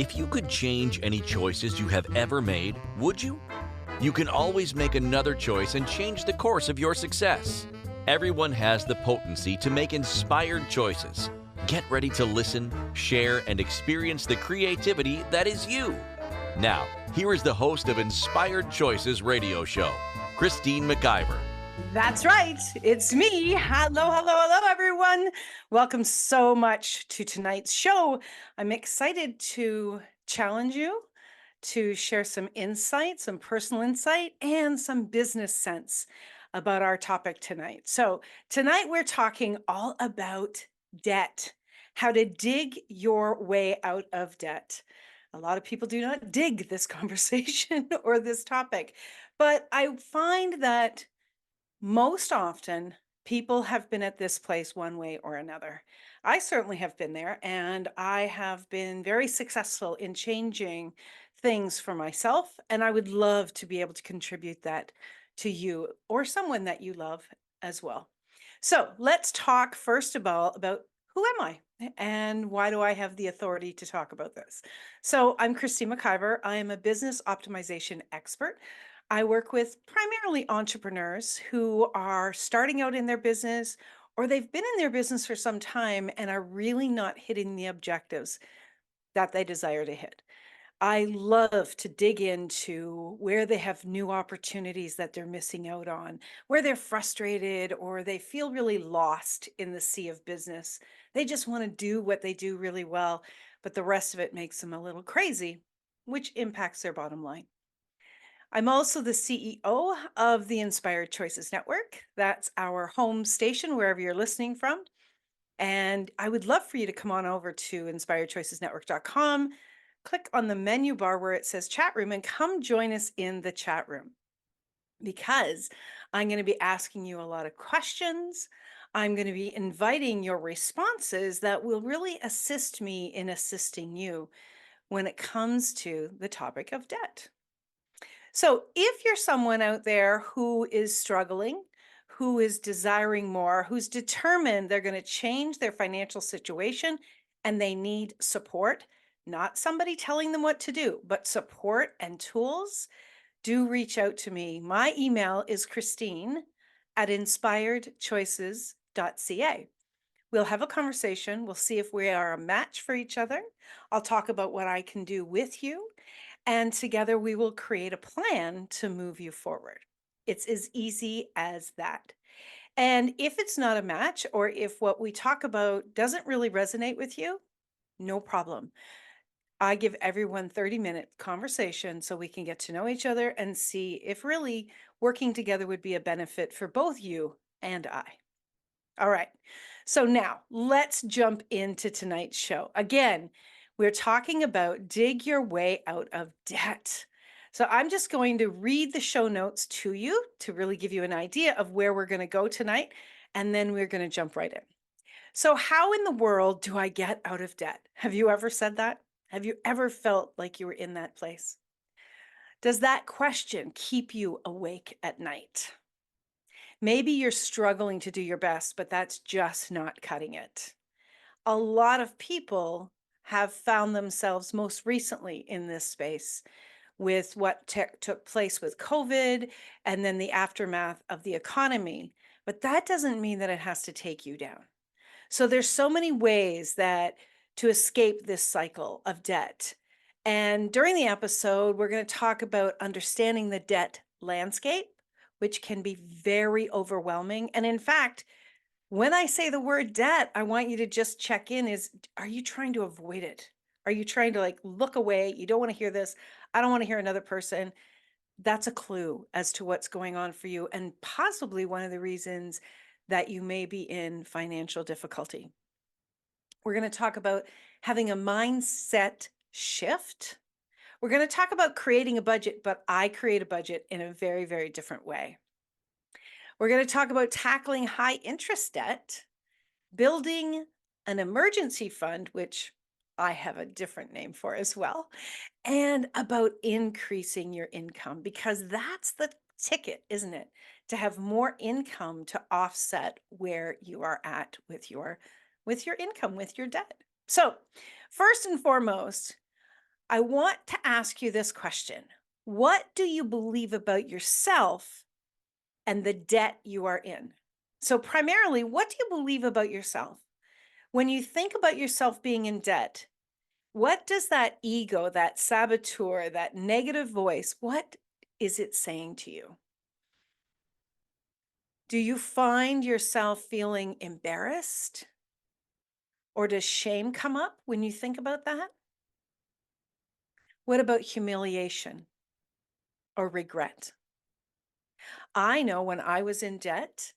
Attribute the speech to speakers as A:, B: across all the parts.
A: If you could change any choices you have ever made, would you? You can always make another choice and change the course of your success. Everyone has the potency to make inspired choices. Get ready to listen, share, and experience the creativity that is you. Now, here is the host of Inspired Choices radio show, Christine McIver.
B: That's right. It's me. Hello, everyone. Welcome so much to tonight's show. I'm excited to challenge you to share some insight, some personal insight, and some business sense about our topic tonight. So, tonight we're talking all about debt, how to dig your way out of debt. A lot of people do not dig this conversation or this topic, but I find that most often, people have been at this place one way or another. I certainly have been there, and I have been very successful in changing things for myself. And I would love to be able to contribute that to you or someone that you love as well. So let's talk first of all about who am I and why do I have the authority to talk about this? So I'm Christine McIver. I am a business optimization expert. I work with primarily entrepreneurs who are starting out in their business or they've been in their business for some time and are really not hitting the objectives that they desire to hit. I love to dig into where they have new opportunities that they're missing out on, where they're frustrated or they feel really lost in the sea of business. They just want to do what they do really well, but the rest of it makes them a little crazy, which impacts their bottom line. I'm also the CEO of the Inspired Choices Network. That's our home station, wherever you're listening from. And I would love for you to come on over to inspiredchoicesnetwork.com, click on the menu bar where it says chat room, and come join us in the chat room because I'm going to be asking you a lot of questions. I'm going to be inviting your responses that will really assist me in assisting you when it comes to the topic of debt. So, if you're someone out there who is struggling, who is desiring more, who's determined they're going to change their financial situation and they need support, not somebody telling them what to do, but support and tools, do reach out to me. My email is Christine at inspiredchoices.ca. We'll have a conversation. We'll see if we are a match for each other. I'll talk about what I can do with you. And together we will create a plan to move you forward. It's as easy as that. And if it's not a match, or if what we talk about doesn't really resonate with you, no problem. I give everyone 30-minute conversation so we can get to know each other and see if really working together would be a benefit for both you and I. All right. So now let's jump into tonight's show. Again, we're talking about dig your way out of debt. So I'm just going to read the show notes to you to really give you an idea of where we're going to go tonight. And then we're going to jump right in. So, how in the world do I get out of debt? Have you ever said that? Have you ever felt like you were in that place? Does that question keep you awake at night? Maybe you're struggling to do your best, but that's just not cutting it. A lot of people have found themselves most recently in this space with what took place with COVID and then the aftermath of the economy. But that doesn't mean that it has to take you down. So there's so many ways that to escape this cycle of debt. And during the episode, we're going to talk about understanding the debt landscape, which can be very overwhelming. And in fact, when I say the word debt, I want you to just check in are you trying to avoid it? Are you trying to like look away? You don't want to hear this. I don't want to hear another person. That's a clue as to what's going on for you and possibly one of the reasons that you may be in financial difficulty. We're going to talk about having a mindset shift. We're going to talk about creating a budget, but I create a budget in a very, very different way. We're going to talk about tackling high interest debt, building an emergency fund, which I have a different name for as well, and about increasing your income because that's the ticket, isn't it? To have more income to offset where you are at with your income, with your debt. So, first and foremost, I want to ask you this question. What do you believe about yourself and the debt you are in? So, primarily, what do you believe about yourself? When you think about yourself being in debt, what does that ego, that saboteur, that negative voice, what is it saying to you? Do you find yourself feeling embarrassed? Or does shame come up when you think about that? What about humiliation or regret? I know when I was in debt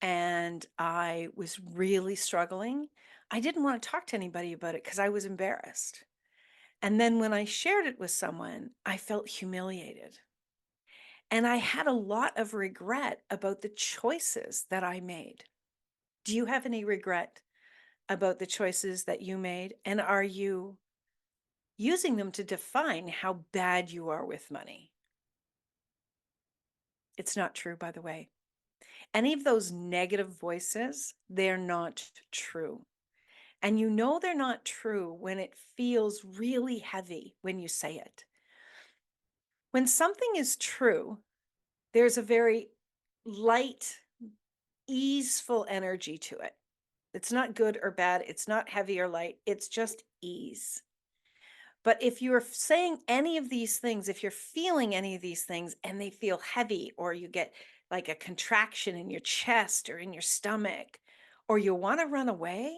B: and I was really struggling, I didn't want to talk to anybody about it because I was embarrassed. And then when I shared it with someone, I felt humiliated. And I had a lot of regret about the choices that I made. Do you have any regret about the choices that you made? And are you using them to define how bad you are with money? It's not true, by the way. Any of those negative voices, they're not true. And you know they're not true when it feels really heavy when you say it. When something is true, there's a very light, easeful energy to it. It's not good or bad. It's not heavy or light. It's just ease. But if you're saying any of these things, if you're feeling any of these things and they feel heavy, or you get like a contraction in your chest or in your stomach, or you want to run away,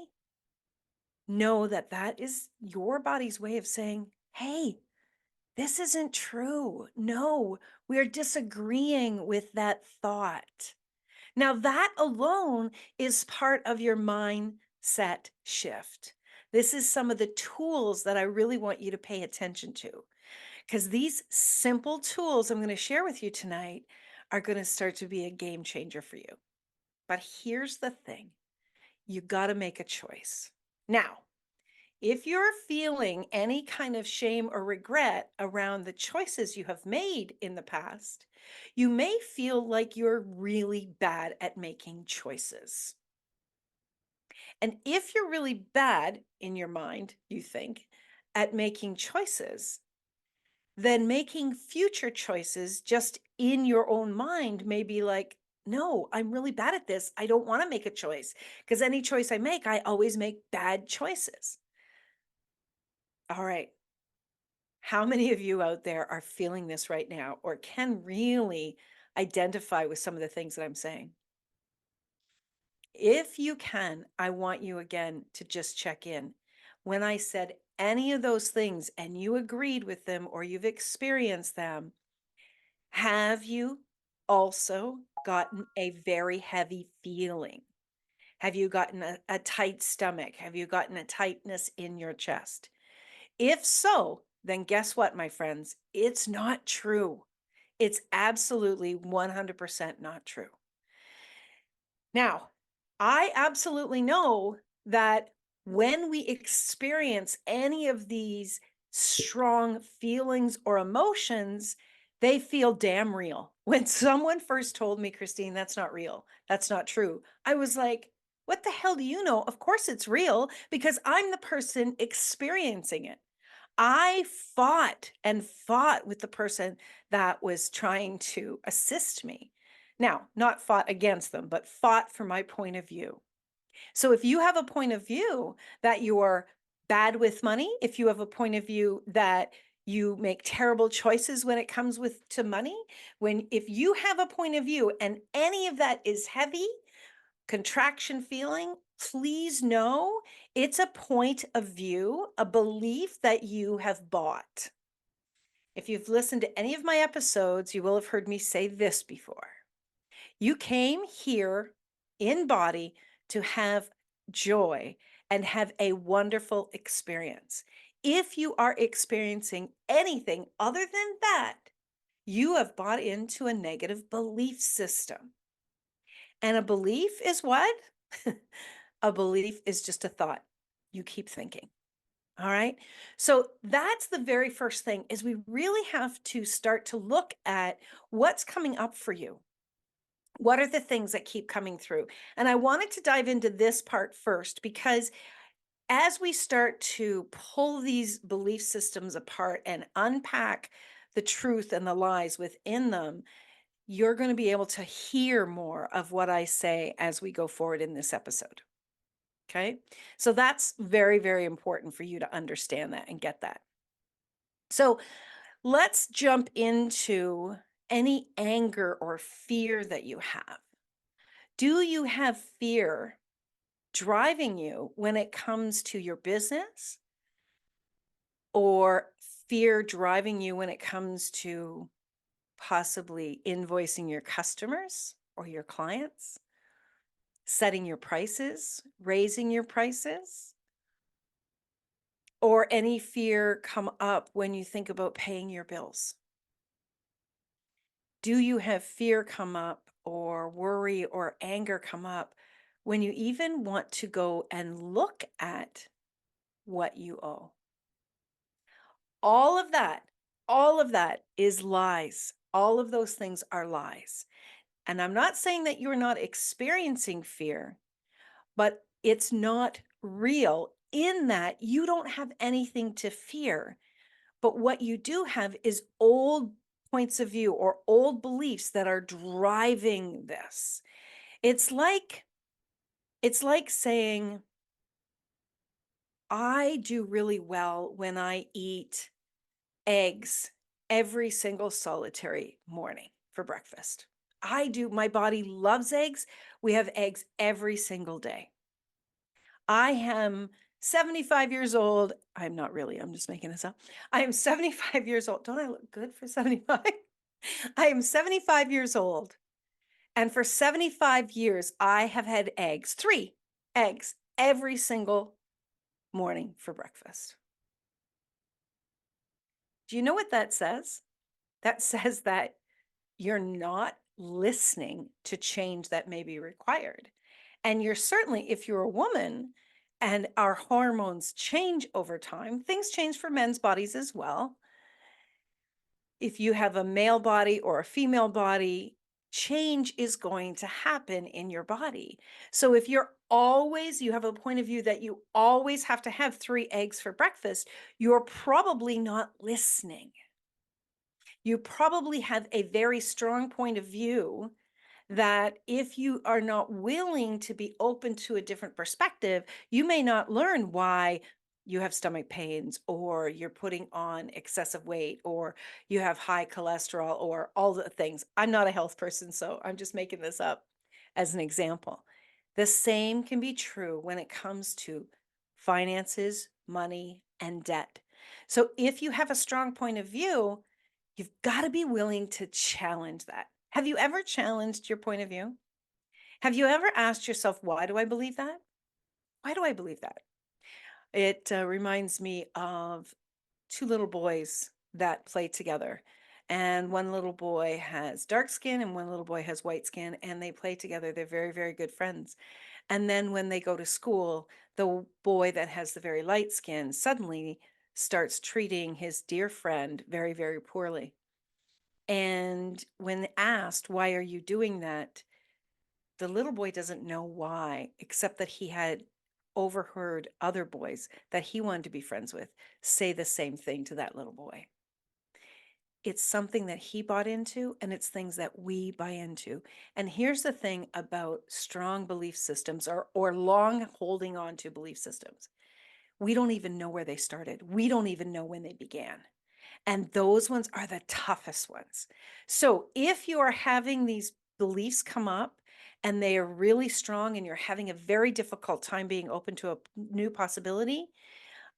B: know that that is your body's way of saying, hey, this isn't true. No, we're disagreeing with that thought. Now, that alone is part of your mindset shift. This is some of the tools that I really want you to pay attention to, because these simple tools I'm going to share with you tonight are going to start to be a game changer for you. But here's the thing, you got to make a choice. Now, if you're feeling any kind of shame or regret around the choices you have made in the past, you may feel like you're really bad at making choices. And if you're really bad in your mind, you think, at making choices, then making future choices just in your own mind may be like, no, I'm really bad at this. I don't want to make a choice because any choice I make, I always make bad choices. All right. How many of you out there are feeling this right now or can really identify with some of the things that I'm saying? If you can, I want you again to just check in. When I said any of those things and you agreed with them or you've experienced them, have you also gotten a very heavy feeling? Have you gotten a tight stomach? Have you gotten a tightness in your chest? If so, then guess what, my friends? It's not true. It's absolutely 100% not true. Now, I absolutely know that when we experience any of these strong feelings or emotions, they feel damn real. When someone first told me, Christine, that's not real, that's not true, I was like, what the hell do you know? Of course it's real because I'm the person experiencing it. I fought and fought with the person that was trying to assist me. Now, not fought against them, but fought for my point of view. So if you have a point of view that you're bad with money, if you have a point of view that you make terrible choices when it comes with to money, if you have a point of view and any of that is heavy, contraction feeling, please know it's a point of view, a belief that you have bought. If you've listened to any of my episodes, you will have heard me say this before. You came here in body to have joy and have a wonderful experience. If you are experiencing anything other than that, you have bought into a negative belief system. And a belief is what? A belief is just a thought. You keep thinking. All right. So that's the very first thing is we really have to start to look at what's coming up for you. What are the things that keep coming through? And I wanted to dive into this part first because as we start to pull these belief systems apart and unpack the truth and the lies within them, you're going to be able to hear more of what I say as we go forward in this episode. Okay. So that's very, very important for you to understand that and get that. So let's jump into any anger or fear that you have. Do you have fear driving you when it comes to your business, or fear driving you when it comes to possibly invoicing your customers or your clients, setting your prices, raising your prices, or any fear come up when you think about paying your bills? Do you have fear come up or worry or anger come up when you even want to go and look at what you owe? All of that, all of that is lies. All of those things are lies. And I'm not saying that you're not experiencing fear, but it's not real in that you don't have anything to fear. But what you do have is old points of view or old beliefs that are driving this. It's like saying, I do really well when I eat eggs every single solitary morning for breakfast. I do. My body loves eggs. We have eggs every single day. I am 75 years old. I'm not really, I'm just making this up. I am 75 years old. Don't I look good for 75? I am 75 years old. And for 75 years, I have had eggs, 3 eggs every single morning for breakfast. Do you know what that says? That says that you're not listening to change that may be required. And you're certainly, if you're a woman and our hormones change over time, things change for men's bodies as well. If you have a male body or a female body, change is going to happen in your body. So if you have a point of view that you always have to have 3 eggs for breakfast, you're probably not listening. You probably have a very strong point of view that if you are not willing to be open to a different perspective, you may not learn why you have stomach pains, or you're putting on excessive weight, or you have high cholesterol, or all the things. I'm not a health person, so I'm just making this up as an example. The same can be true when it comes to finances, money, and debt. So if you have a strong point of view, you've got to be willing to challenge that. Have you ever challenged your point of view? Have you ever asked yourself, why do I believe that? Why do I believe that? It reminds me of 2 little boys that play together. And one little boy has dark skin and one little boy has white skin, and they play together. They're very, very good friends. And then when they go to school, the boy that has the very light skin suddenly starts treating his dear friend very, very poorly. And when asked, why are you doing that? The little boy doesn't know why, except that he had overheard other boys that he wanted to be friends with say the same thing to that little boy. It's something that he bought into, and it's things that we buy into. And here's the thing about strong belief systems, or long holding on to belief systems. We don't even know where they started. We don't even know when they began. And those ones are the toughest ones. So if you are having these beliefs come up and they are really strong and you're having a very difficult time being open to a new possibility,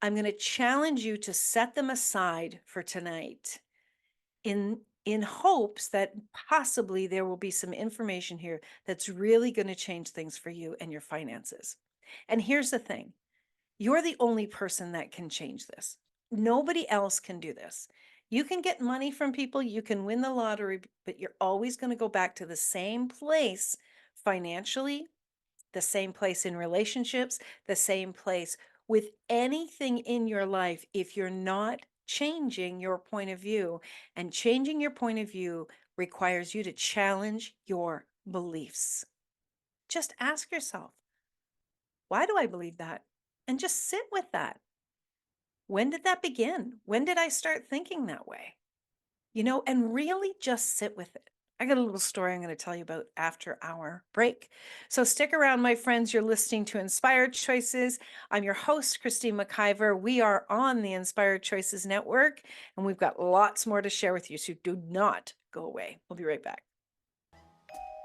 B: I'm going to challenge you to set them aside for tonight in hopes that possibly there will be some information here that's really going to change things for you and your finances. And here's the thing. You're the only person that can change this. Nobody else can do this. You can get money from people, you can win the lottery, but you're always going to go back to the same place financially, the same place in relationships, the same place with anything in your life if you're not changing your point of view. And changing your point of view requires you to challenge your beliefs. Just ask yourself, why do I believe that? and just sit with that. When did that begin? When did I start thinking that way? And really just sit with it. I got a little story I'm going to tell you about after our break. So stick around, my friends. You're listening to Inspired Choices. I'm your host, Christine McIver. We are on the Inspired Choices Network, and we've got lots more to share with you. So do not go away. We'll be right back.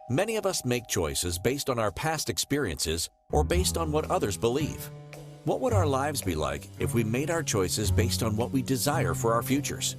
A: Many of us make choices based on our past experiences or based on what others believe. What would our lives be like if we made our choices based on what we desire for our futures?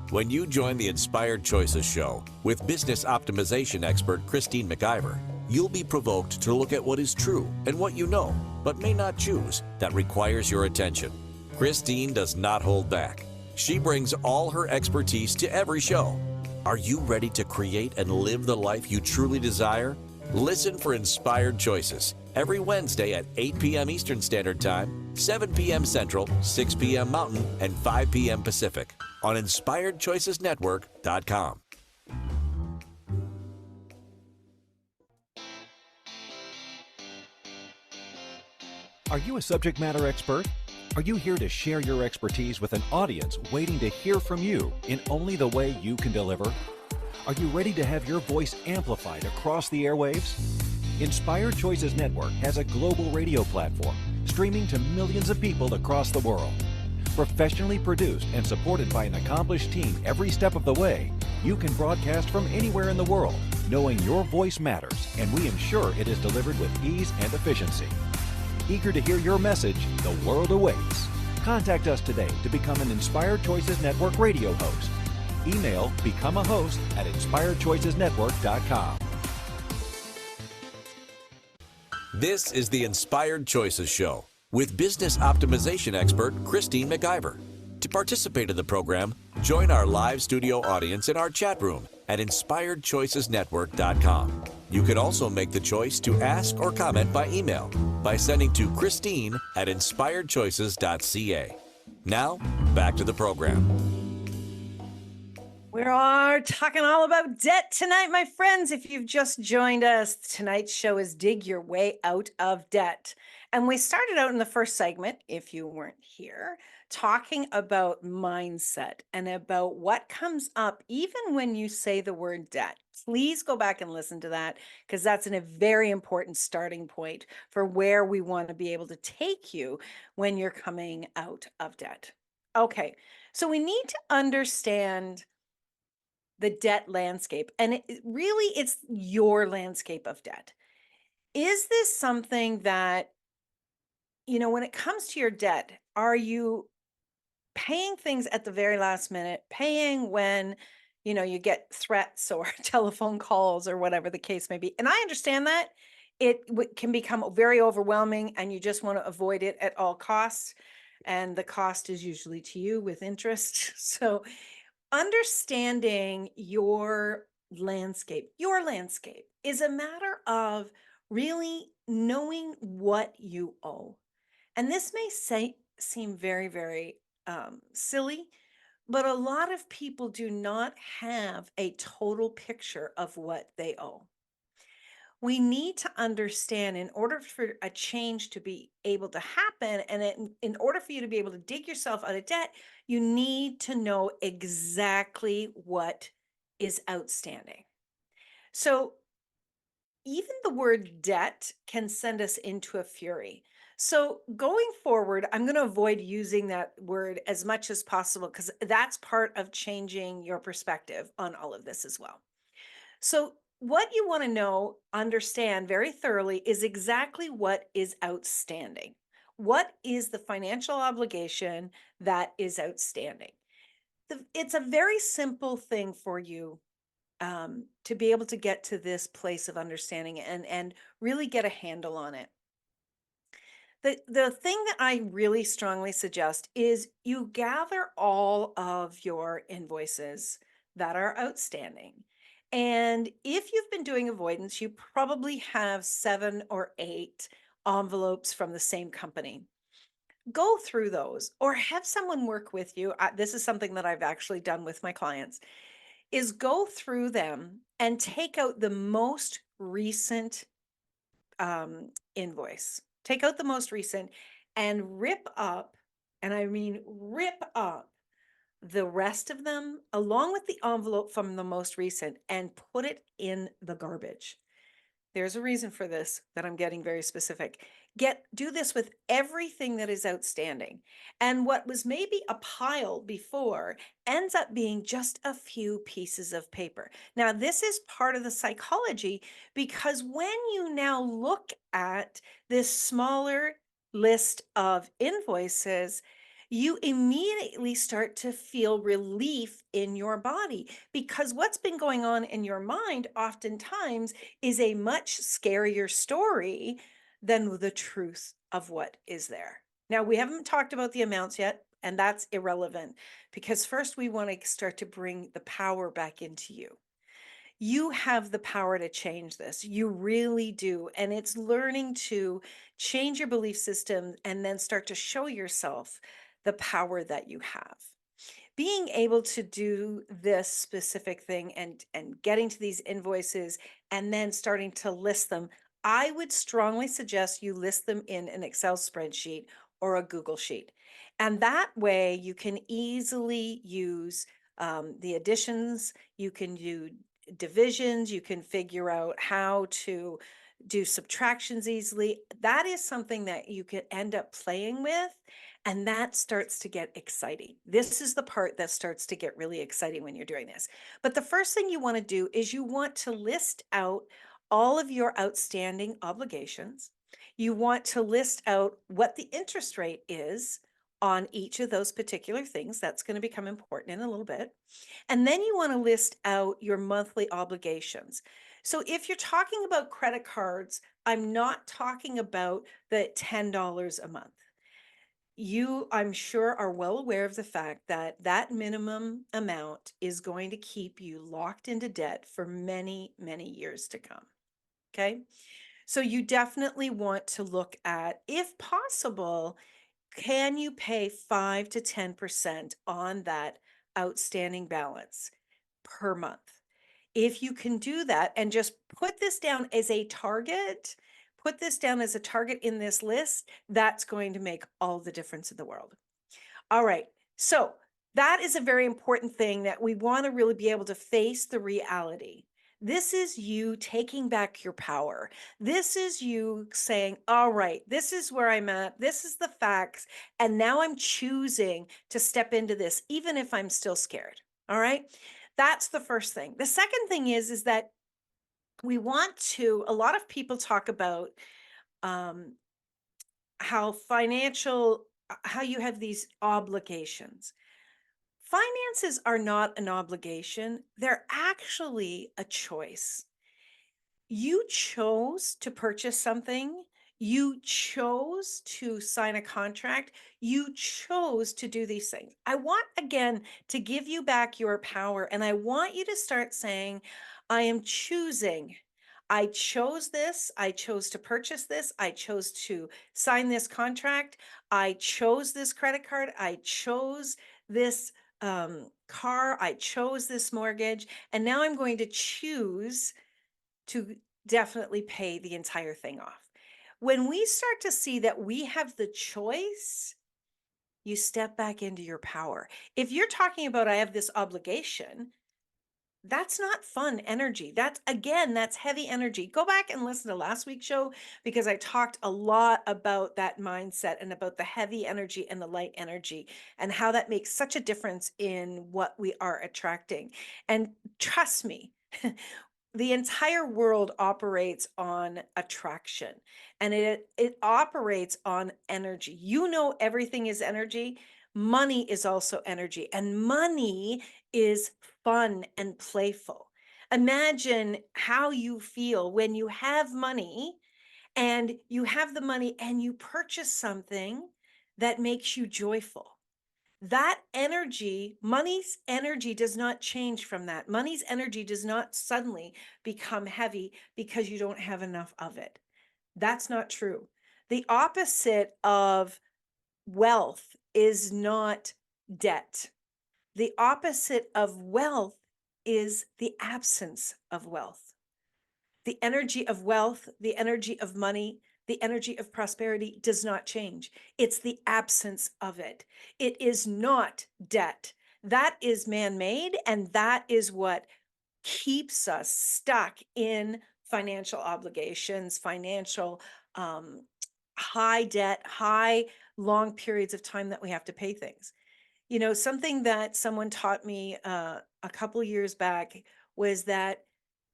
A: When you join the Inspired Choices show with business optimization expert Christine McIver, you'll be provoked to look at what is true and what you know, but may not choose, that requires your attention. Christine does not hold back. She brings all her expertise to every show. Are you ready to create and live the life you truly desire? Listen for Inspired Choices every Wednesday at 8 p.m. Eastern Standard Time, 7 p.m. Central, 6 p.m. Mountain, and 5 p.m. Pacific on InspiredChoicesNetwork.com.
C: Are you a subject matter expert? Are you here to share your expertise with an audience waiting to hear from you in only the way you can deliver? Are you ready to have your voice amplified across the airwaves? Inspired Choices Network has a global radio platform streaming to millions of people across the world. Professionally produced and supported by an accomplished team every step of the way, you can broadcast from anywhere in the world, knowing your voice matters, and we ensure it is delivered with ease and efficiency. Eager to hear your message, the world awaits. Contact us today to become an Inspired Choices Network radio host. Email become a host at InspiredChoicesNetwork.com.
A: This is the Inspired Choices Show with business optimization expert Christine McIver. To participate in the program, join our live studio audience in our chat room at InspiredChoicesNetwork.com. You can also make the choice to ask or comment by email by sending to Christine at InspiredChoices.ca. Now, back to the program.
B: We are talking all about debt tonight, my friends. If you've just joined us, tonight's show is Dig Your Way Out of Debt. And we started out in the first segment, if you weren't here, talking about mindset and about what comes up even when you say the word debt. Please go back and listen to that, because that's a very important starting point for where we want to be able to take you when you're coming out of debt. Okay, so we need to understand the debt landscape, and it's your landscape of debt. Is this something that, when it comes to your debt, are you paying things at the very last minute, paying when, you get threats or telephone calls or whatever the case may be? And I understand that it can become very overwhelming and you just want to avoid it at all costs. And the cost is usually to you with interest. So understanding your landscape is a matter of really knowing what you owe. And this may seem very, very silly, but a lot of people do not have a total picture of what they owe. We need to understand, in order for a change to be able to happen, and in order for you to be able to dig yourself out of debt, you need to know exactly what is outstanding. So even the word debt can send us into a fury. So going forward, I'm going to avoid using that word as much as possible, because that's part of changing your perspective on all of this as well. So what you want to understand very thoroughly is exactly what is outstanding. What is the financial obligation that is outstanding? It's a very simple thing for you to be able to get to this place of understanding and really get a handle on it. The thing that I really strongly suggest is you gather all of your invoices that are outstanding. And if you've been doing avoidance, you probably have 7 or 8 envelopes from the same company. Go through those or have someone work with you. This is something that I've actually done with my clients, is go through them and take out the most recent invoice. Take out the most recent and rip up, and I mean rip up, the rest of them along with the envelope from the most recent and put it in the garbage. There's a reason for this that I'm getting very specific. Do this with everything that is outstanding. And what was maybe a pile before ends up being just a few pieces of paper. Now, this is part of the psychology, because when you now look at this smaller list of invoices, you immediately start to feel relief in your body, because what's been going on in your mind oftentimes is a much scarier story than the truth of what is there. Now, we haven't talked about the amounts yet, and that's irrelevant, because first we want to start to bring the power back into you. You have the power to change this. You really do. And it's learning to change your belief system and then start to show yourself the power that you have. Being able to do this specific thing and getting to these invoices and then starting to list them, I would strongly suggest you list them in an Excel spreadsheet or a Google sheet. And that way you can easily use the additions, you can do divisions, you can figure out how to do subtractions easily. That is something that you can end up playing with, and that starts to get exciting. This is the part that starts to get really exciting when you're doing this. But the first thing you want to do is you want to list out all of your outstanding obligations. You want to list out what the interest rate is on each of those particular things. That's going to become important in a little bit. And then you want to list out your monthly obligations. So if you're talking about credit cards, I'm not talking about the $10 a month. You, I'm sure, are well aware of the fact that that minimum amount is going to keep you locked into debt for many, many years to come. Okay. So you definitely want to look at, if possible, can you pay 5 to 10% on that outstanding balance per month? If you can do that and just put this down as a target, put this down as a target in this list, that's going to make all the difference in the world. All right. So that is a very important thing, that we want to really be able to face the reality. This is you taking back your power. This is you saying, all right, this is where I'm at. This is the facts. And now I'm choosing to step into this, even if I'm still scared. All right. That's the first thing. The second thing is that we want to, a lot of people talk about how you have these obligations. Finances are not an obligation. They're actually a choice. You chose to purchase something. You chose to sign a contract. You chose to do these things. I want, again, to give you back your power. And I want you to start saying, I am choosing. I chose this. I chose to purchase this. I chose to sign this contract. I chose this credit card. I chose this car. I chose this mortgage. And now I'm going to choose to definitely pay the entire thing off. When we start to see that we have the choice, you step back into your power. If you're talking about, I have this obligation, that's not fun energy. That's heavy energy. Go back and listen to last week's show, because I talked a lot about that mindset and about the heavy energy and the light energy and how that makes such a difference in what we are attracting. And trust me, the entire world operates on attraction, and it operates on energy. You know, everything is energy. Money is also energy, and money is fun and playful. Imagine how you feel when you have money, and you have the money and you purchase something that makes you joyful. That energy, money's energy, does not change from that. Money's energy does not suddenly become heavy because you don't have enough of it. That's not true. The opposite of wealth is not debt. The opposite of wealth is the absence of wealth. The energy of wealth, the energy of money, the energy of prosperity does not change. It's the absence of it. It is not debt. That is man-made, and that is what keeps us stuck in financial obligations, financial high debt, high long periods of time that we have to pay things. You know, something that someone taught me a couple years back was that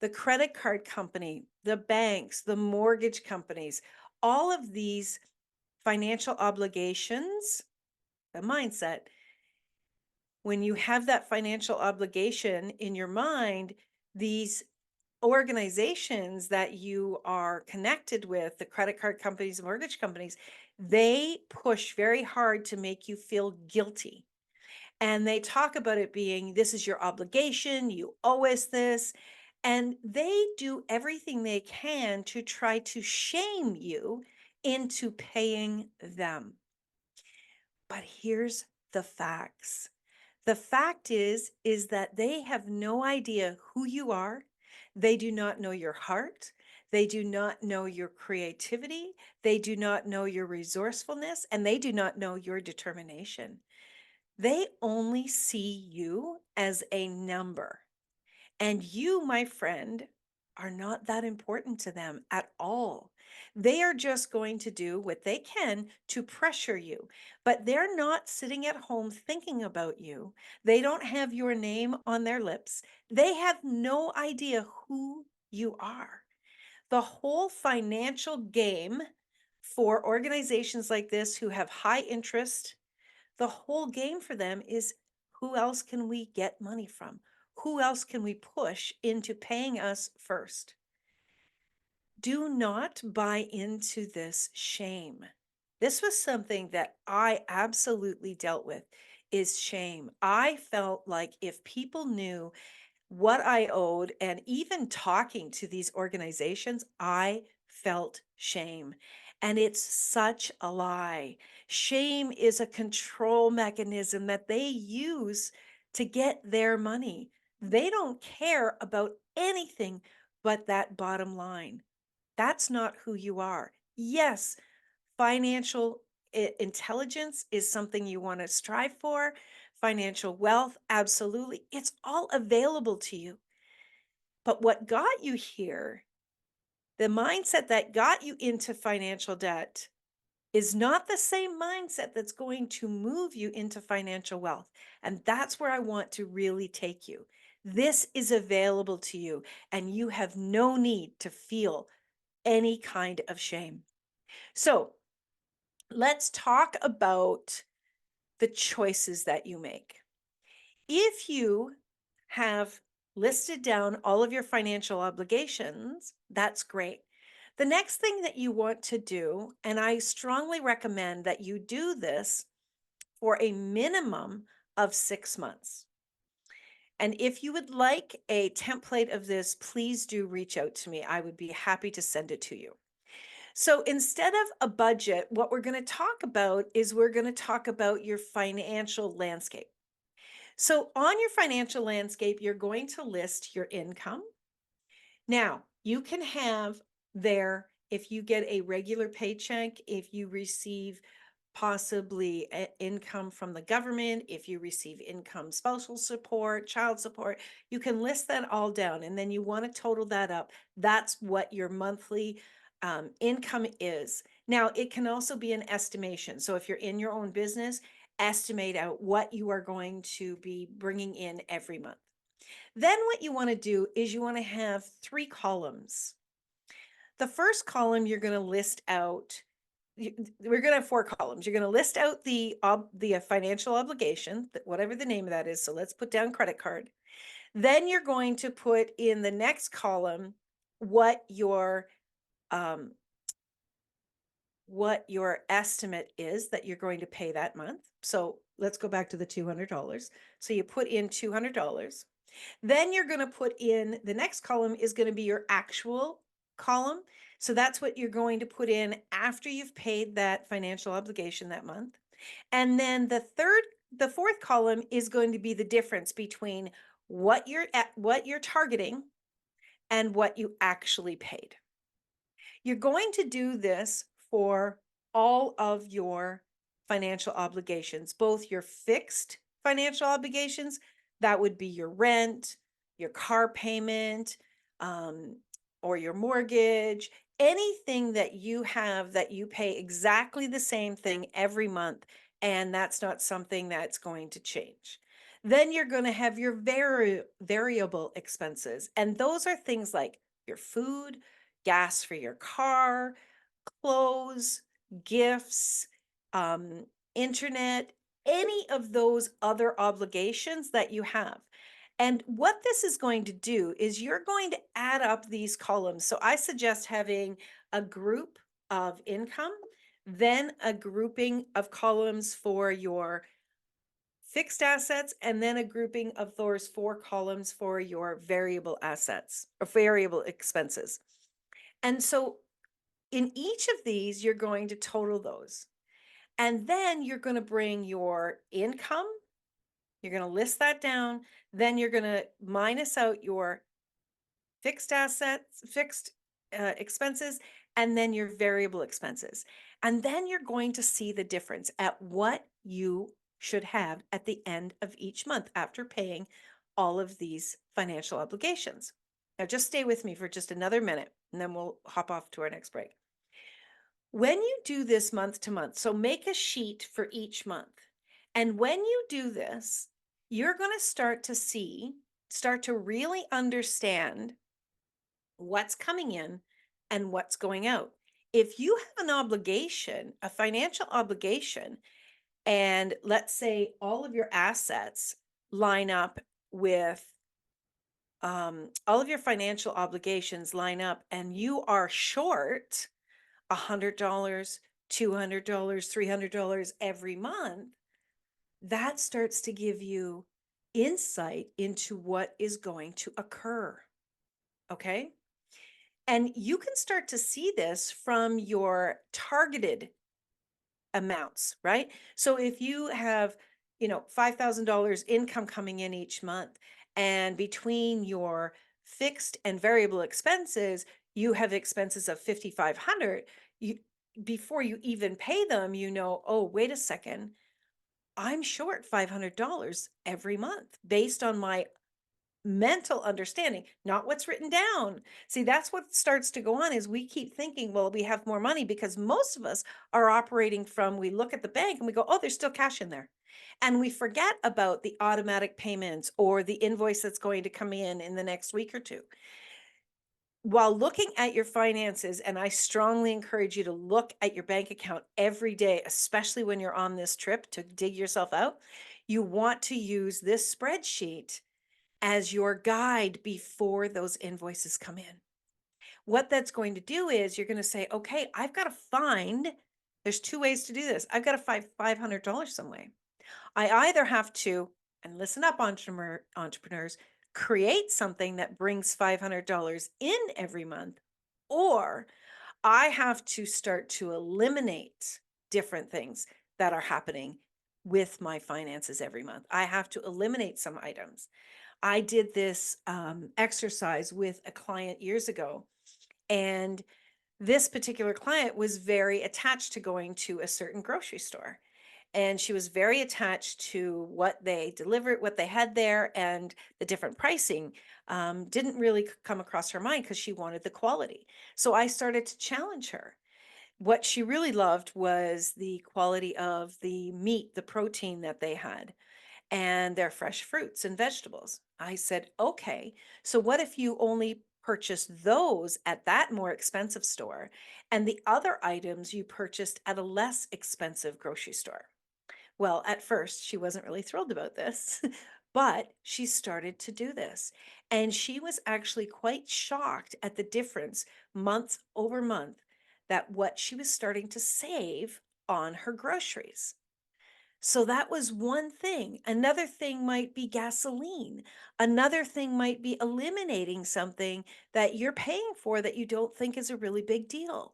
B: the credit card company, the banks, the mortgage companies, all of these financial obligations, the mindset, when you have that financial obligation in your mind, these organizations that you are connected with, the credit card companies, mortgage companies, they push very hard to make you feel guilty. And they talk about it being, this is your obligation, you owe us this. And they do everything they can to try to shame you into paying them. But here's the facts. The fact is that they have no idea who you are. They do not know your heart. They do not know your creativity. They do not know your resourcefulness, and they do not know your determination. They only see you as a number. And you, my friend, are not that important to them at all. They are just going to do what they can to pressure you, but they're not sitting at home thinking about you. They don't have your name on their lips. They have no idea who you are. The whole financial game for organizations like this who have high interest, the whole game for them is, who else can we get money from? Who else can we push into paying us first? Do not buy into this shame. This was something that I absolutely dealt with, is shame. I felt like if people knew what I owed, and even talking to these organizations, I felt shame. And it's such a lie. Shame is a control mechanism that they use to get their money. They don't care about anything but that bottom line. That's not who you are. Yes, financial intelligence is something you want to strive for. Financial wealth, absolutely. It's all available to you. But what got you here, the mindset that got you into financial debt, is not the same mindset that's going to move you into financial wealth. And that's where I want to really take you. This is available to you, and you have no need to feel any kind of shame. So let's talk about the choices that you make. If you have listed down all of your financial obligations, that's great. The next thing that you want to do, and I strongly recommend that you do this for a minimum of 6 months. And if you would like a template of this, please do reach out to me. I would be happy to send it to you. So instead of a budget, what we're going to talk about is we're going to talk about your financial landscape. So on your financial landscape, you're going to list your income. Now, you can have there, if you get a regular paycheck, if you receive possibly income from the government, if you receive income, spousal support, child support, you can list that all down, and then you want to total that up. That's what your monthly income is. Now, it can also be an estimation. So if you're in your own business, estimate out what you are going to be bringing in every month. Then what you want to do is you want to have 3 columns. The first column, you're going to list out, we're going to have 4 columns. You're going to list out the financial obligation, whatever the name of that is. So let's put down credit card. Then you're going to put in the next column what your estimate is that you're going to pay that month. So let's go back to the $200. So you put in $200. Then you're going to put in, the next column is going to be your actual column. So that's what you're going to put in after you've paid that financial obligation that month. And then the fourth column is going to be the difference between what you're targeting and what you actually paid. You're going to do this for all of your financial obligations, both your fixed financial obligations, that would be your rent, your car payment, um, or your mortgage, anything that you have that you pay exactly the same thing every month, and that's not something that's going to change. Then you're going to have your variable expenses, and those are things like your food, gas for your car, clothes, gifts, um, internet, any of those other obligations that you have. And what this is going to do is you're going to add up these columns. So I suggest having a group of income, then a grouping of columns for your fixed assets, and then a grouping of those 4 columns for your variable assets or variable expenses. And so in each of these, you're going to total those. And then you're going to bring your income, you're going to list that down. Then you're going to minus out your fixed assets, fixed expenses, and then your variable expenses. And then you're going to see the difference at what you should have at the end of each month after paying all of these financial obligations. Now, just stay with me for just another minute, and then we'll hop off to our next break. When you do this month to month, so make a sheet for each month. And when you do this, you're going to start to really understand what's coming in and what's going out. If you have an obligation, a financial obligation, and let's say all of your assets line up with all of your financial obligations line up and you are short $100, $200, $300 every month, that starts to give you insight into what is going to occur. Okay. And you can start to see this from your targeted amounts, right? So if you have, $5,000 income coming in each month, and between your fixed and variable expenses, you have expenses of 5,500, you before you even pay them, oh, wait a second, I'm short $500 every month based on my mental understanding, not what's written down. See, that's what starts to go on is we keep thinking, well, we have more money because most of us are operating from, we look at the bank and we go, oh, there's still cash in there. And we forget about the automatic payments or the invoice that's going to come in the next week or two. While looking at your finances, and I strongly encourage you to look at your bank account every day, especially when you're on this trip to dig yourself out, you want to use this spreadsheet as your guide before those invoices come in. What that's going to do is you're going to say, okay, I've got to find, there's 2 ways to do this. I've got to find $500 some way. I either have to, and listen up, entrepreneurs, create something that brings $500 in every month, or I have to start to eliminate different things that are happening with my finances every month. I have to eliminate some items. I did this exercise with a client years ago, and this particular client was very attached to going to a certain grocery store. And she was very attached to what they delivered, what they had there, and the different pricing didn't really come across her mind because she wanted the quality. So I started to challenge her. What she really loved was the quality of the meat, the protein that they had, and their fresh fruits and vegetables. I said, okay, so what if you only purchase those at that more expensive store and the other items you purchased at a less expensive grocery store? Well, at first, she wasn't really thrilled about this, but she started to do this. And she was actually quite shocked at the difference month over month that what she was starting to save on her groceries. So that was one thing. Another thing might be gasoline. Another thing might be eliminating something that you're paying for that you don't think is a really big deal.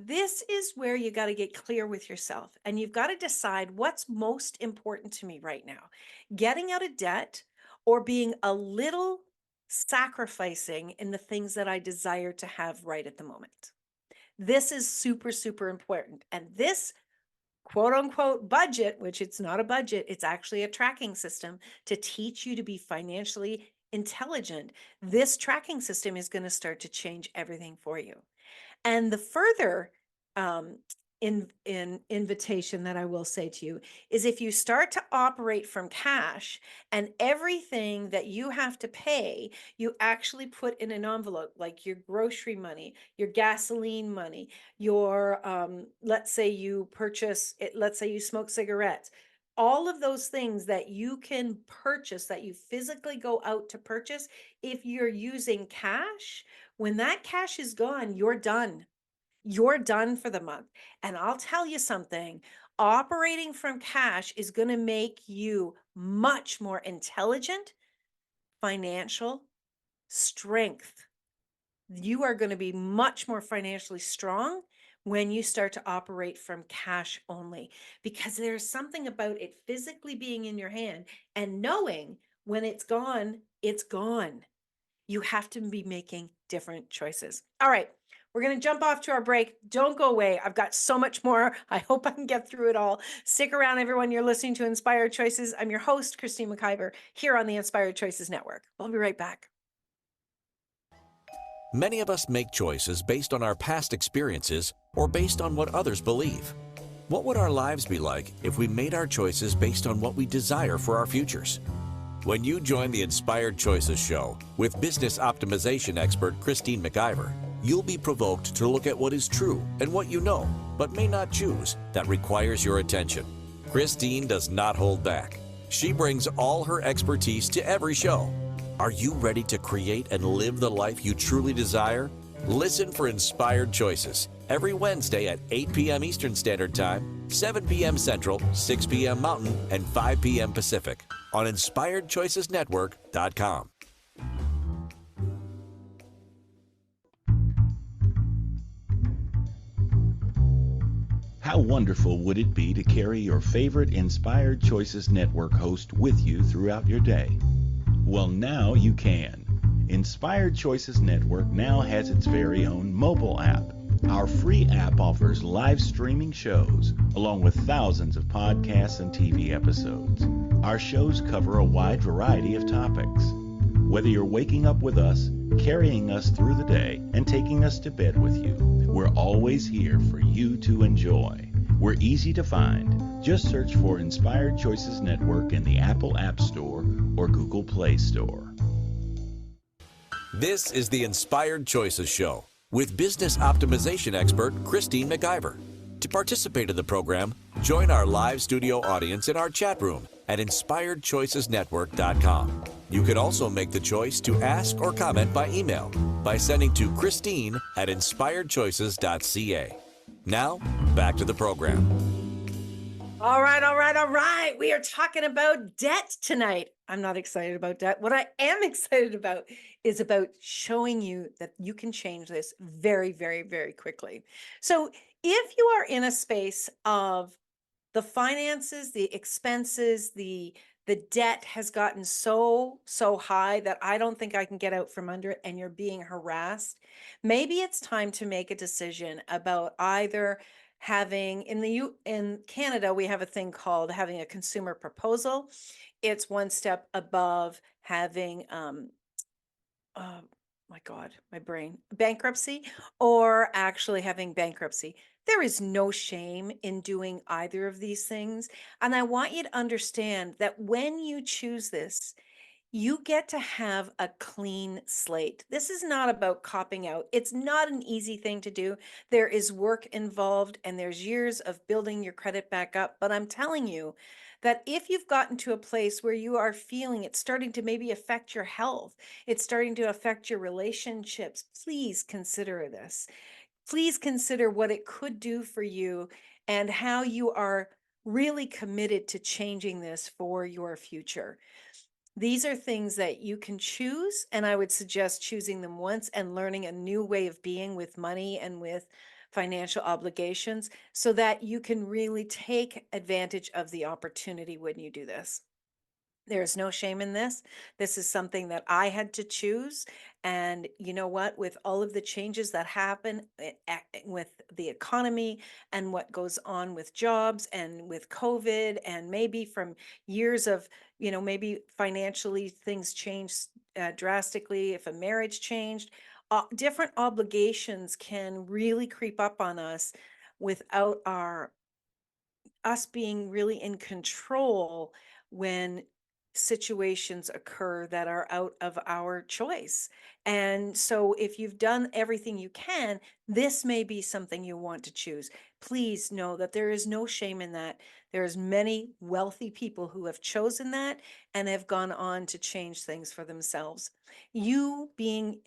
B: This is where you got to get clear with yourself and you've got to decide what's most important to me right now. Getting out of debt or being a little sacrificing in the things that I desire to have right at the moment. This is super, super important. And this quote unquote budget, which it's not a budget, it's actually a tracking system to teach you to be financially intelligent. This tracking system is going to start to change everything for you. And the further um, in invitation that I will say to you is, if you start to operate from cash and everything that you have to pay, you actually put in an envelope, like your grocery money, your gasoline money, your let's say you purchase it, let's say you smoke cigarettes, all of those things that you can purchase, that you physically go out to purchase, if you're using cash, when that cash is gone, you're done. You're done for the month. And I'll tell you something, operating from cash is going to make you much more intelligent, financial strength. You are going to be much more financially strong when you start to operate from cash only, because there's something about it physically being in your hand and knowing when it's gone, it's gone. You have to be making different choices. All right, we're going to jump off to our break. Don't go away. I've got so much more. I hope I can get through it all. Stick around, everyone. You're listening to Inspired Choices. I'm your host, Christine McIver, here on the Inspired Choices Network. I'll be right back.
A: Many of us make choices based on our past experiences or based on what others believe. What would our lives be like if we made our choices based on what we desire for our futures? When you join the Inspired Choices show with business optimization expert Christine McIver, you'll be provoked to look at what is true and what you know, but may not choose, that requires your attention. Christine does not hold back. She brings all her expertise to every show. Are you ready to create and live the life you truly desire? Listen for Inspired Choices every Wednesday at 8 p.m. Eastern Standard Time, 7 p.m. Central, 6 p.m. Mountain, and 5 p.m. Pacific on InspiredChoicesNetwork.com.
D: How wonderful would it be to carry your favorite Inspired Choices Network host with you throughout your day? Well, now you can. Inspired Choices Network now has its very own mobile app. Our free app offers live streaming shows, along with thousands of podcasts and TV episodes. Our shows cover a wide variety of topics. Whether you're waking up with us, carrying us through the day, and taking us to bed with you, we're always here for you to enjoy. We're easy to find. Just search for Inspired Choices Network in the Apple App Store or Google Play Store.
A: This is the Inspired Choices Show with business optimization expert Christine McIver. To participate in the program, join our live studio audience in our chat room at InspiredChoicesNetwork.com. You can also make the choice to ask or comment by email by sending to Christine at InspiredChoices.ca. Now, back to the program.
B: All right, all right, all right. We are talking about debt tonight. I'm not excited about debt. What I am excited about is about showing you that you can change this very, very, very quickly. So if you are in a space of the finances, the expenses, the debt has gotten so high that I don't think I can get out from under it, and you're being harassed, maybe it's time to make a decision about either having in Canada, we have a thing called having a consumer proposal. It's one step above having oh my God, my brain, bankruptcy, or actually having bankruptcy. There is no shame in doing either of these things. And I want you to understand that when you choose this, you get to have a clean slate. This is not about copping out. It's not an easy thing to do. There is work involved and there's years of building your credit back up. But I'm telling you that if you've gotten to a place where you are feeling it's starting to maybe affect your health, it's starting to affect your relationships, please consider this. Please consider what it could do for you and how you are really committed to changing this for your future. These are things that you can choose, and I would suggest choosing them once and learning a new way of being with money and with financial obligations so that you can really take advantage of the opportunity when you do this. There's no shame in this. This is something that I had to choose. And you know what? With all of the changes that happen with the economy and what goes on with jobs and with COVID, and maybe from years of, maybe financially things changed drastically, if a marriage changed, different obligations can really creep up on us without us being really in control when situations occur that are out of our choice. And so if you've done everything you can, this may be something you want to choose. Please know that there is no shame in that. There's many wealthy people who have chosen that and have gone on to change things for themselves. You being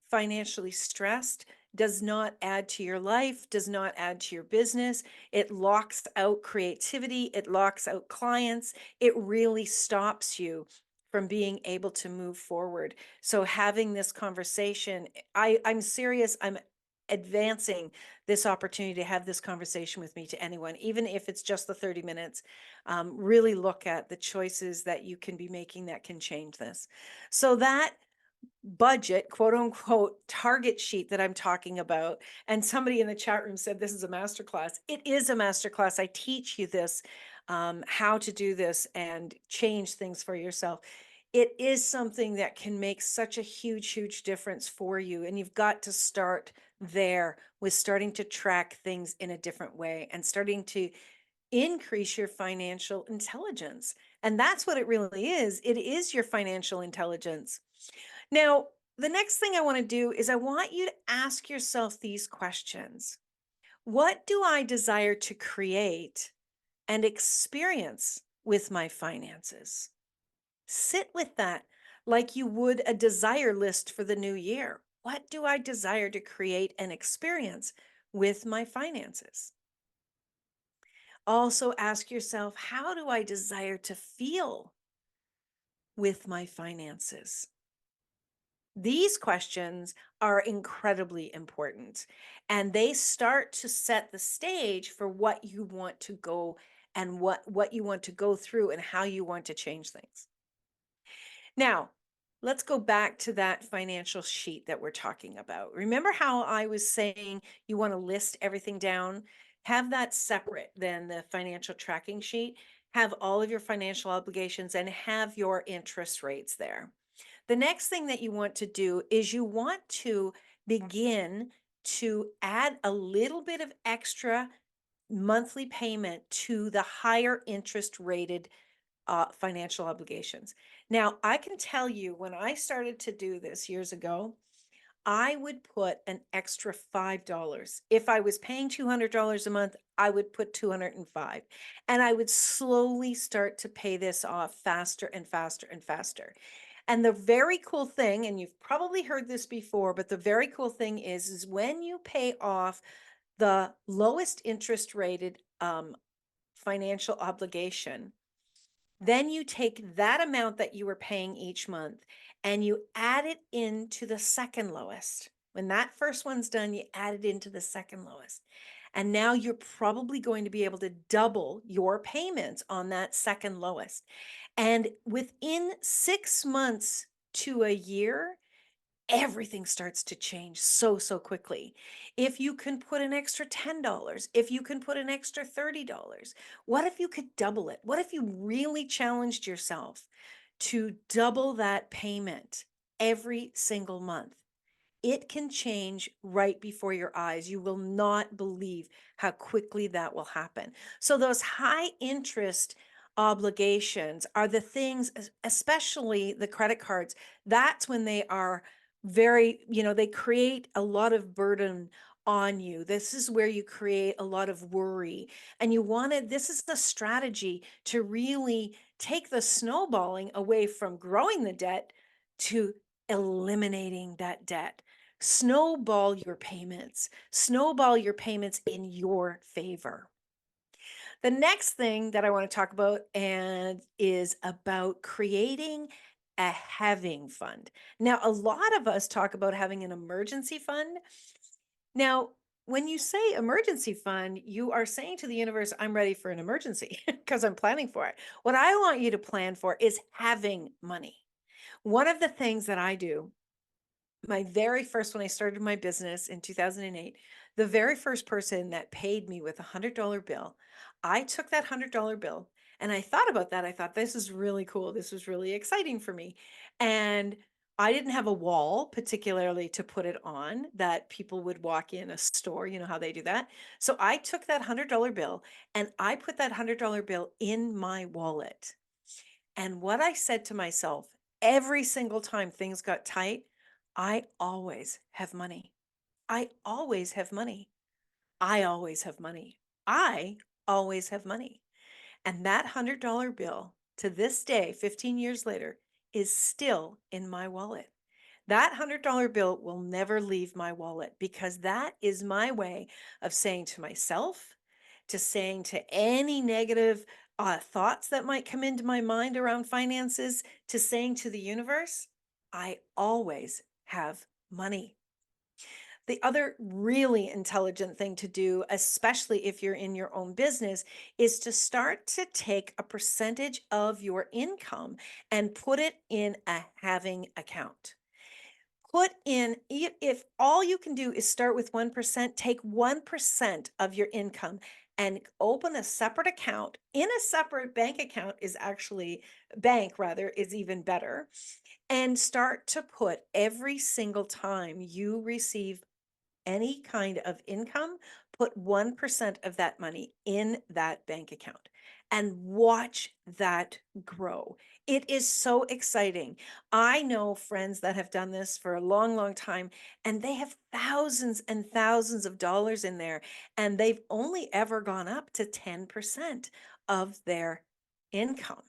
B: financially stressed does not add to your life, does not add to your business. It locks out creativity, it locks out clients. It really stops you from being able to move forward. So having this conversation, I'm serious, I'm advancing this opportunity to have this conversation with me to anyone, even if it's just the 30 minutes. Really look at the choices that you can be making that can change this. So that budget, quote unquote, target sheet that I'm talking about. And somebody in the chat room said this is a masterclass. It is a masterclass. I teach you this, how to do this and change things for yourself. It is something that can make such a huge, huge difference for you. And you've got to start there with starting to track things in a different way and starting to increase your financial intelligence. And that's what it really is. It is your financial intelligence. Now, the next thing I want to do is I want you to ask yourself these questions. What do I desire to create and experience with my finances? Sit with that like you would a desire list for the new year. What do I desire to create and experience with my finances? Also ask yourself, how do I desire to feel with my finances? These questions are incredibly important, and they start to set the stage for what you want to go and what you want to go through and how you want to change things. Now, let's go back to that financial sheet that we're talking about. Remember how I was saying you want to list everything down? Have that separate than the financial tracking sheet. Have all of your financial obligations and have your interest rates there. The next thing that you want to do is you want to begin to add a little bit of extra monthly payment to the higher interest rated financial obligations. Now, I can tell you when I started to do this years ago, I would put an extra $5. If I was paying $200 a month, I would put 205. And I would slowly start to pay this off faster and faster and faster. And the very cool thing, and you've probably heard this before, but the very cool thing is when you pay off the lowest interest rated financial obligation, then you take that amount that you were paying each month and you add it into the second lowest. When that first one's done, you add it into the second lowest. And now you're probably going to be able to double your payments on that second lowest. And within 6 months to a year, everything starts to change so, so quickly. If you can put an extra $10, if you can put an extra $30, what if you could double it? What if you really challenged yourself to double that payment every single month? It can change right before your eyes. You will not believe how quickly that will happen. So those high interest obligations are the things, especially the credit cards, that's when they are very, they create a lot of burden on you. This is where you create a lot of worry. And this is the strategy to really take the snowballing away from growing the debt to eliminating that debt. Snowball your payments in your favor. The next thing that I want to talk about is about creating a having fund. Now, a lot of us talk about having an emergency fund. Now, when you say emergency fund, you are saying to the universe, I'm ready for an emergency because I'm planning for it. What I want you to plan for is having money. One of the things that I do, my very first, when I started my business in 2008, the very first person that paid me with $100 bill, I took that $100 bill and I thought about that. I thought, this is really cool. This was really exciting for me. And I didn't have a wall particularly to put it on that people would walk in a store, you know how they do that. So I took that $100 bill and I put that $100 bill in my wallet. And what I said to myself every single time things got tight, I always have money. I always have money. I always have money. I always have money. And that $100 bill to this day, 15 years later, is still in my wallet. That $100 bill will never leave my wallet because that is my way of saying to myself, to saying to any negative thoughts that might come into my mind around finances, to saying to the universe, I always have money. The other really intelligent thing to do, especially if you're in your own business, is to start to take a percentage of your income and put it in a having account. Put in, if all you can do is start with 1%, take 1% of your income and open a separate account in a separate bank account is actually, bank rather, is even better. And start to put every single time you receive any kind of income, put 1% of that money in that bank account and watch that grow. It is so exciting. I know friends that have done this for a long, long time, and they have thousands and thousands of dollars in there, and they've only ever gone up to 10% of their income.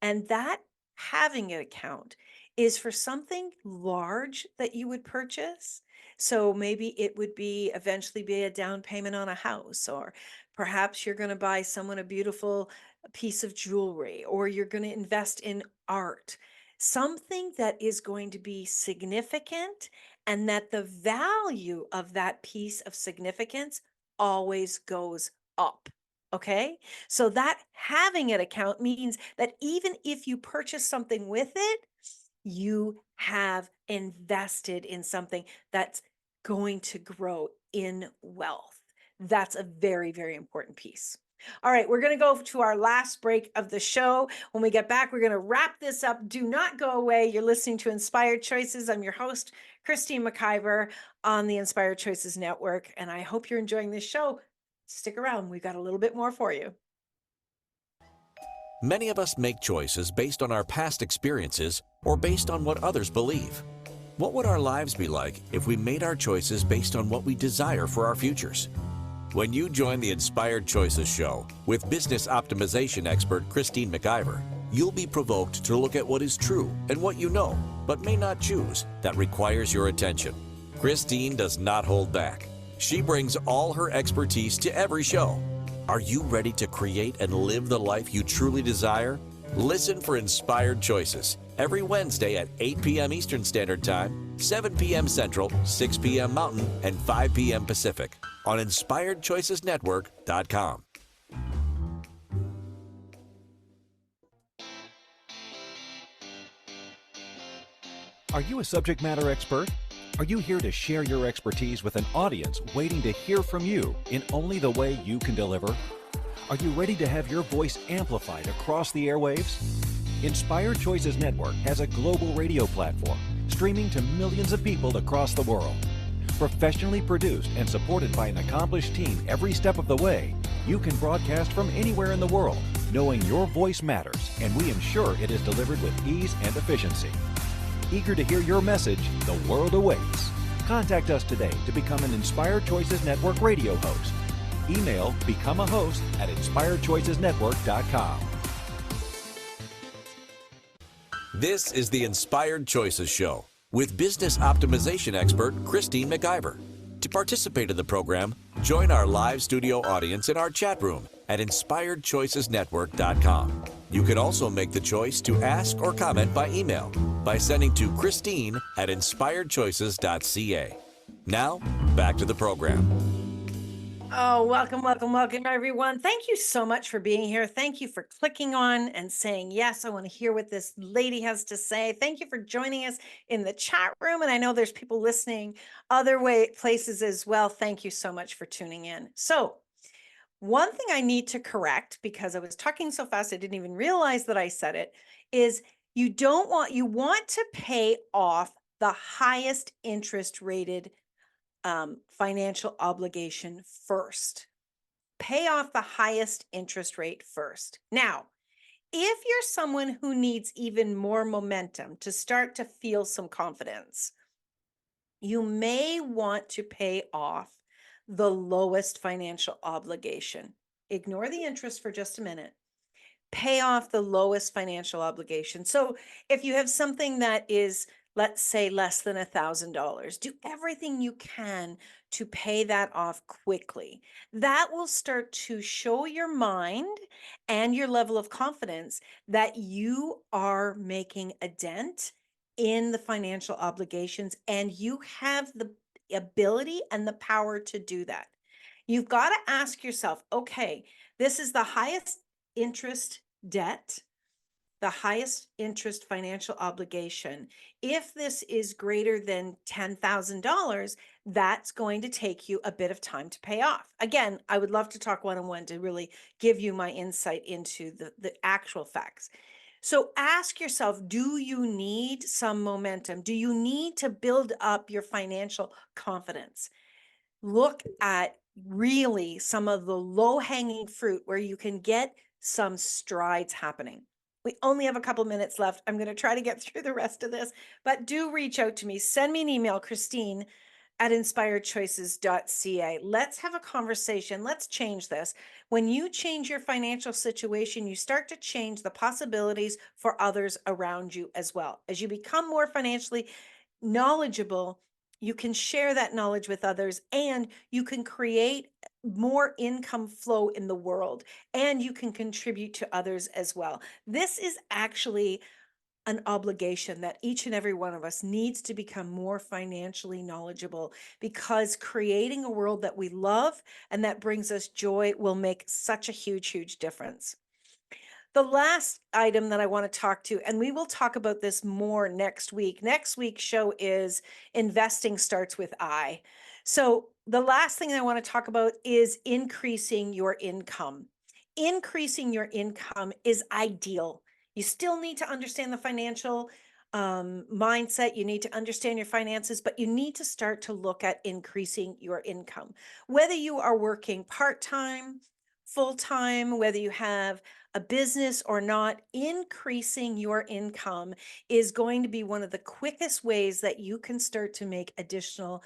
B: And that having an account is for something large that you would purchase. So maybe it would be eventually be a down payment on a house, or perhaps you're going to buy someone a beautiful piece of jewelry, or you're going to invest in art, something that is going to be significant and that the value of that piece of significance always goes up. Okay. So that having an account means that even if you purchase something with it, you have invested in something that's going to grow in wealth. That's a very, very important piece. All right, we're going to go to our last break of the show. When we get back, we're going to wrap this up. Do not go away. You're listening to Inspired Choices. I'm your host, Christine McIver, on the Inspired Choices Network, and I hope you're enjoying this show. Stick around. We've got a little bit more for you.
A: Many of us make choices based on our past experiences or based on what others believe. What would our lives be like if we made our choices based on what we desire for our futures? When you join the Inspired Choices show with business optimization expert Christine McIver, you'll be provoked to look at what is true and what you know, but may not choose, that requires your attention. Christine does not hold back. She brings all her expertise to every show. Are you ready to create and live the life you truly desire? Listen for Inspired Choices every Wednesday at 8 p.m. Eastern Standard Time, 7 p.m. Central, 6 p.m. Mountain, and 5 p.m. Pacific on InspiredChoicesNetwork.com.
C: Are you a subject matter expert? Are you here to share your expertise with an audience waiting to hear from you in only the way you can deliver? Are you ready to have your voice amplified across the airwaves? Inspired Choices Network has a global radio platform streaming to millions of people across the world. Professionally produced and supported by an accomplished team every step of the way, you can broadcast from anywhere in the world, knowing your voice matters, and we ensure it is delivered with ease and efficiency. Eager to hear your message, the world awaits. Contact us today to become an Inspired Choices Network radio host. Email become a host at inspiredchoicesnetwork.com.
A: This is the Inspired Choices Show with business optimization expert Christine McIver. To participate in the program, join our live studio audience in our chat room at inspiredchoicesnetwork.com. You can also make the choice to ask or comment by email by sending to Christine at inspiredchoices.ca. Now, back to the program.
B: Oh, welcome, welcome, welcome, everyone. Thank you so much for being here. Thank you for clicking on and saying, yes, I want to hear what this lady has to say. Thank you for joining us in the chat room. And I know there's people listening other places as well. Thank you so much for tuning in. So, one thing I need to correct, because I was talking so fast, I didn't even realize that I said it, is you want to pay off the highest interest rated financial obligation first. Pay off the highest interest rate first. Now, if you're someone who needs even more momentum to start to feel some confidence, you may want to pay off the lowest financial obligation. Ignore the interest for just a minute. Pay off the lowest financial obligation. So if you have something that is, let's say, less than $1,000, do everything you can to pay that off quickly. That will start to show your mind and your level of confidence that you are making a dent in the financial obligations and you have the ability and the power to do that. You've got to ask yourself, okay, this is the highest interest debt, the highest interest financial obligation. If this is greater than $10,000, that's going to take you a bit of time to pay off. Again, I would love to talk one-on-one to really give you my insight into the actual facts. So ask yourself, do you need some momentum? Do you need to build up your financial confidence? Look at really some of the low-hanging fruit where you can get some strides happening. We only have a couple minutes left. I'm going to try to get through the rest of this, but do reach out to me. Send me an email, Christine at inspiredchoices.ca. Let's have a conversation. Let's change this. When you change your financial situation, you start to change the possibilities for others around you as well. As you become more financially knowledgeable, you can share that knowledge with others and you can create more income flow in the world and you can contribute to others as well. This is actually an obligation that each and every one of us needs to become more financially knowledgeable, because creating a world that we love and that brings us joy will make such a huge, huge difference. The last item that I want to talk to, and we will talk about this more next week. Next week's show is Investing Starts with I. So the last thing I want to talk about is increasing your income. Increasing your income is ideal. You still need to understand the financial mindset. You need to understand your finances, but you need to start to look at increasing your income. Whether you are working part-time, full-time, whether you have a business or not, increasing your income is going to be one of the quickest ways that you can start to make additional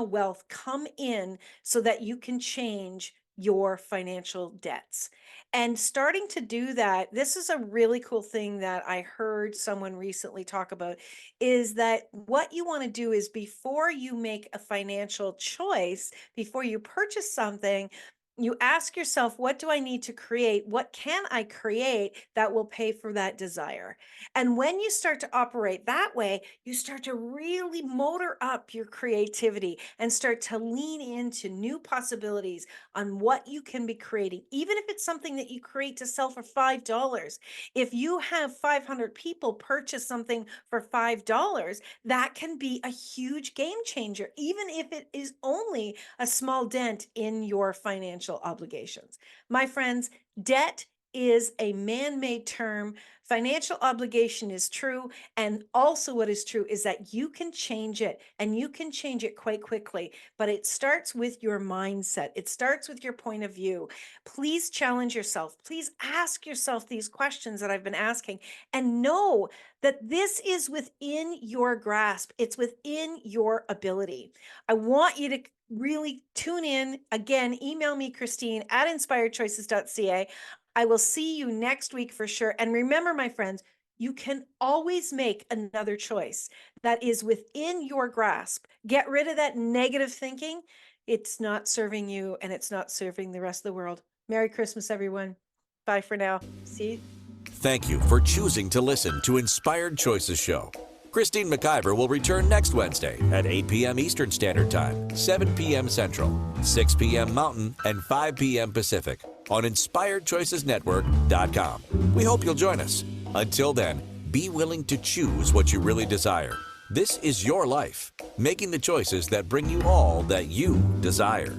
B: wealth come in so that you can change your financial debts. And starting to do that, this is a really cool thing that I heard someone recently talk about, is that what you want to do is before you make a financial choice, before you purchase something, you ask yourself, what do I need to create? What can I create that will pay for that desire? And when you start to operate that way, you start to really motor up your creativity and start to lean into new possibilities on what you can be creating, even if it's something that you create to sell for $5. If you have 500 people purchase something for $5, that can be a huge game changer, even if it is only a small dent in your financial obligations. My friends, debt is a man-made term. Financial obligation is true. And also what is true is that you can change it, and you can change it quite quickly, but it starts with your mindset. It starts with your point of view. Please challenge yourself. Please ask yourself these questions that I've been asking, and know that this is within your grasp. It's within your ability. I want you to really tune in. Again, email me, Christine at inspiredchoices.ca. I will see you next week for sure. And remember, my friends, you can always make another choice that is within your grasp. Get rid of that negative thinking. It's not serving you and it's not serving the rest of the world. Merry Christmas, everyone. Bye for now. See you.
A: Thank you for choosing to listen to Inspired Choices Show. Christine McIver will return next Wednesday at 8 p.m. Eastern Standard Time, 7 p.m. Central, 6 p.m. Mountain, and 5 p.m. Pacific on InspiredChoicesNetwork.com. We hope you'll join us. Until then, be willing to choose what you really desire. This is your life, making the choices that bring you all that you desire.